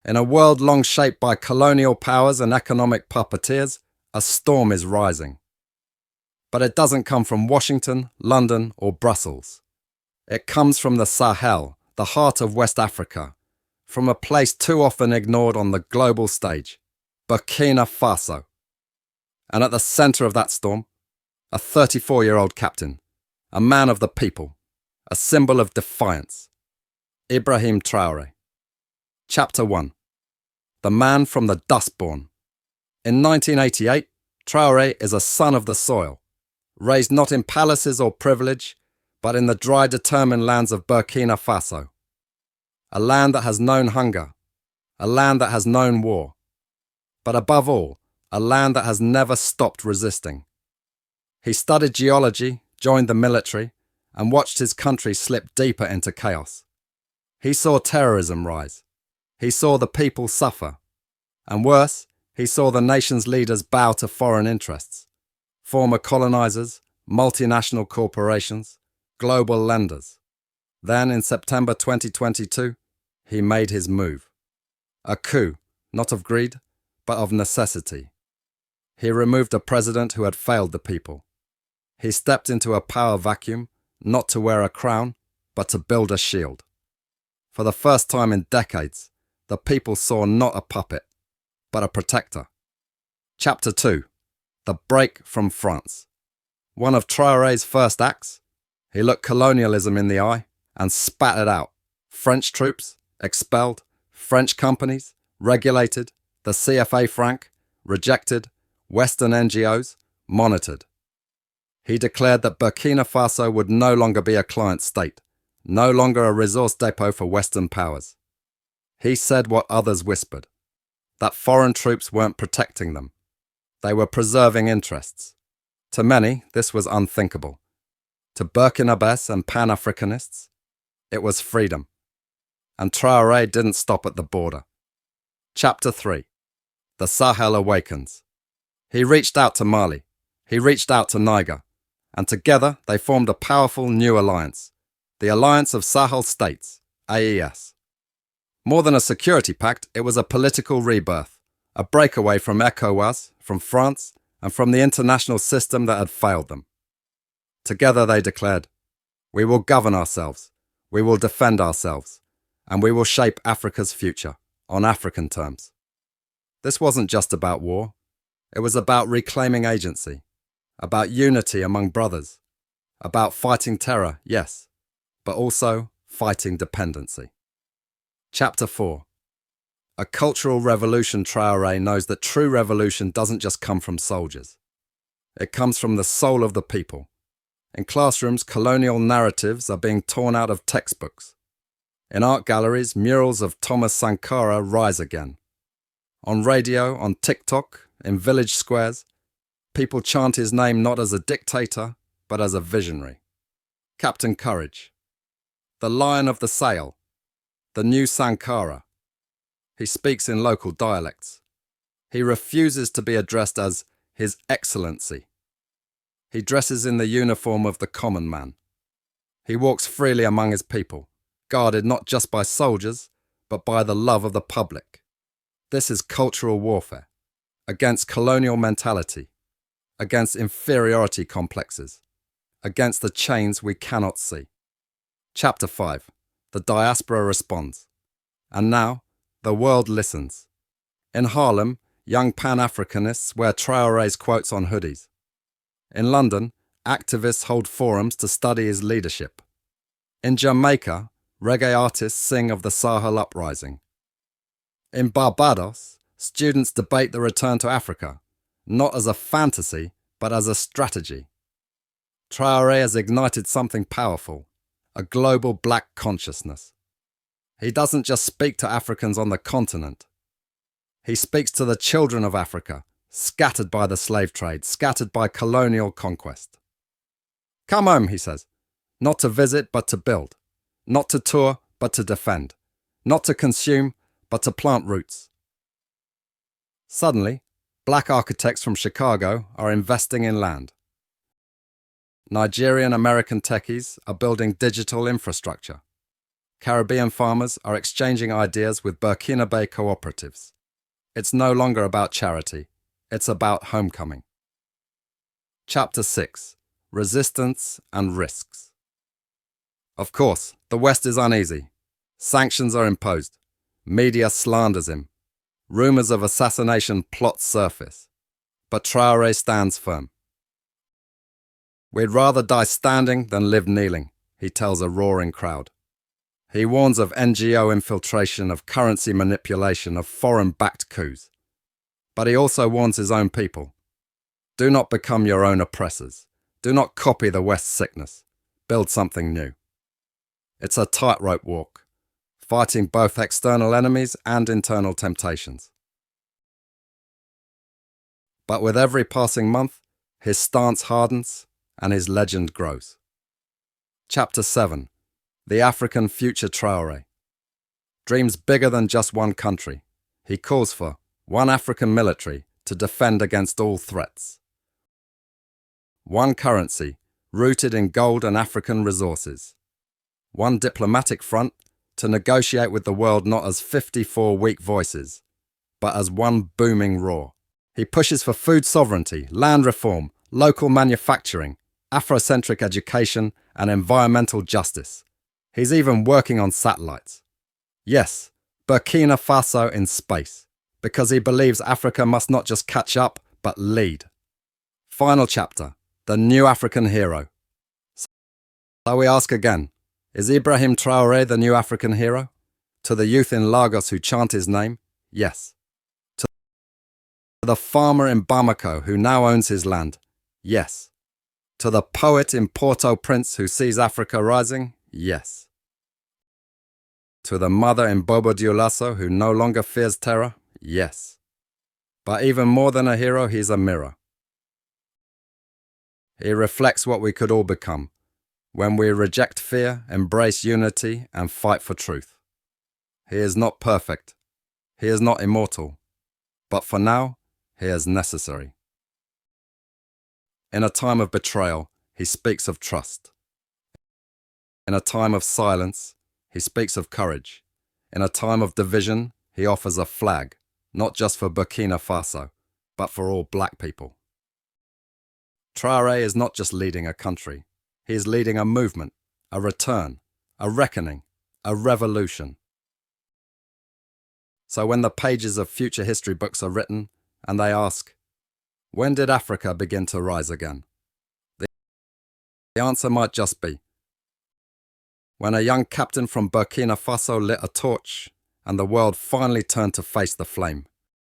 In a world long shaped by colonial powers and economic puppeteers, a storm is rising. But it doesn't come from Washington, London, or Brussels. It comes from the Sahel, the heart of West Africa, from a place too often ignored on the global stage, Burkina Faso. And at the centre of that storm, a 34-year-old captain, a man of the people, a symbol of defiance, Ibrahim Traoré. Chapter 1. The Man from the Dustborn. In 1988, Traoré is a son of the soil, raised not in palaces or privilege, but in the dry, determined lands of Burkina Faso. A land that has known hunger, a land that has known war, but above all, a land that has never stopped resisting. He studied geology, joined the military, and watched his country slip deeper into chaos. He saw terrorism rise. He saw the people suffer. And worse, he saw the nation's leaders bow to foreign interests, former colonizers, multinational corporations, global lenders. Then, in September 2022, he made his move. A coup, not of greed, but of necessity. He removed a president who had failed the people. He stepped into a power vacuum, not to wear a crown, but to build a shield. For the first time in decades, the people saw not a puppet, but a protector. Chapter 2. The Break from France. One of Traoré's first acts, he looked colonialism in the eye and spat it out. French troops, expelled, French companies, regulated, the CFA franc, rejected, Western NGOs, monitored. He declared that Burkina Faso would no longer be a client state, no longer a resource depot for Western powers. He said what others whispered, that foreign troops weren't protecting them. They were preserving interests. To many, this was unthinkable. To Burkinabés and Pan-Africanists, it was freedom. And Traoré didn't stop at the border. Chapter 3. The Sahel Awakens. He reached out to Mali. He reached out to Niger. And together they formed a powerful new alliance, the Alliance of Sahel States, AES. More than a security pact, it was a political rebirth, a breakaway from ECOWAS, from France, and from the international system that had failed them. Together they declared, "We will govern ourselves, we will defend ourselves, and we will shape Africa's future, on African terms." This wasn't just about war, it was about reclaiming agency, about unity among brothers, about fighting terror, yes, but also fighting dependency. Chapter 4. A cultural revolution. Traoré knows that true revolution doesn't just come from soldiers. It comes from the soul of the people. In classrooms, colonial narratives are being torn out of textbooks. In art galleries, murals of Thomas Sankara rise again. On radio, on TikTok, in village squares, people chant his name not as a dictator, but as a visionary. Captain Courage. The Lion of the Sail. The new Sankara. He speaks in local dialects. He refuses to be addressed as His Excellency. He dresses in the uniform of the common man. He walks freely among his people, guarded not just by soldiers, but by the love of the public. This is cultural warfare, against colonial mentality, against inferiority complexes, against the chains we cannot see. Chapter 5. The Diaspora responds. And now, the world listens. In Harlem, young Pan-Africanists wear Traoré's quotes on hoodies. In London, activists hold forums to study his leadership. In Jamaica, reggae artists sing of the Sahel uprising. In Barbados, students debate the return to Africa, not as a fantasy, but as a strategy. Traoré has ignited something powerful, a global black consciousness. He doesn't just speak to Africans on the continent. He speaks to the children of Africa, scattered by the slave trade, scattered by colonial conquest. Come home, he says, not to visit, but to build, not to tour, but to defend, not to consume, but to plant roots. Suddenly, black architects from Chicago are investing in land. Nigerian American techies are building digital infrastructure. Caribbean farmers are exchanging ideas with Burkinabe cooperatives. It's no longer about charity, it's about homecoming. Chapter 6. Resistance and Risks. Of course, the West is uneasy. Sanctions are imposed. Media slanders him. Rumours of assassination plots surface. But Traore stands firm. "We'd rather die standing than live kneeling," he tells a roaring crowd. He warns of NGO infiltration, of currency manipulation, of foreign-backed coups. But he also warns his own people. Do not become your own oppressors. Do not copy the West's sickness. Build something new. It's a tightrope walk, fighting both external enemies and internal temptations. But with every passing month, his stance hardens and his legend grows. Chapter 7. The African Future Traore. Dreams bigger than just one country. He calls for one African military to defend against all threats. One currency rooted in gold and African resources. One diplomatic front to negotiate with the world not as 54 weak voices, but as one booming roar. He pushes for food sovereignty, land reform, local manufacturing, Afrocentric education, and environmental justice. He's even working on satellites. Yes, Burkina Faso in space, because he believes Africa must not just catch up, but lead. Final chapter, the new African hero. So we ask again, is Ibrahim Traoré the new African hero? To the youth in Lagos who chant his name, yes. To the farmer in Bamako who now owns his land, yes. To the poet in Port-au-Prince who sees Africa rising, yes. To the mother in Bobo-Dioulasso who no longer fears terror, yes. But even more than a hero, he's a mirror. He reflects what we could all become when we reject fear, embrace unity, and fight for truth. He is not perfect. He is not immortal. But for now, he is necessary. In a time of betrayal, he speaks of trust. In a time of silence, he speaks of courage. In a time of division, he offers a flag, not just for Burkina Faso, but for all black people. Traoré is not just leading a country. He is leading a movement, a return, a reckoning, a revolution. So when the pages of future history books are written and they ask, when did Africa begin to rise again? The answer might just be, when a young captain from Burkina Faso lit a torch and the world finally turned to face the flame.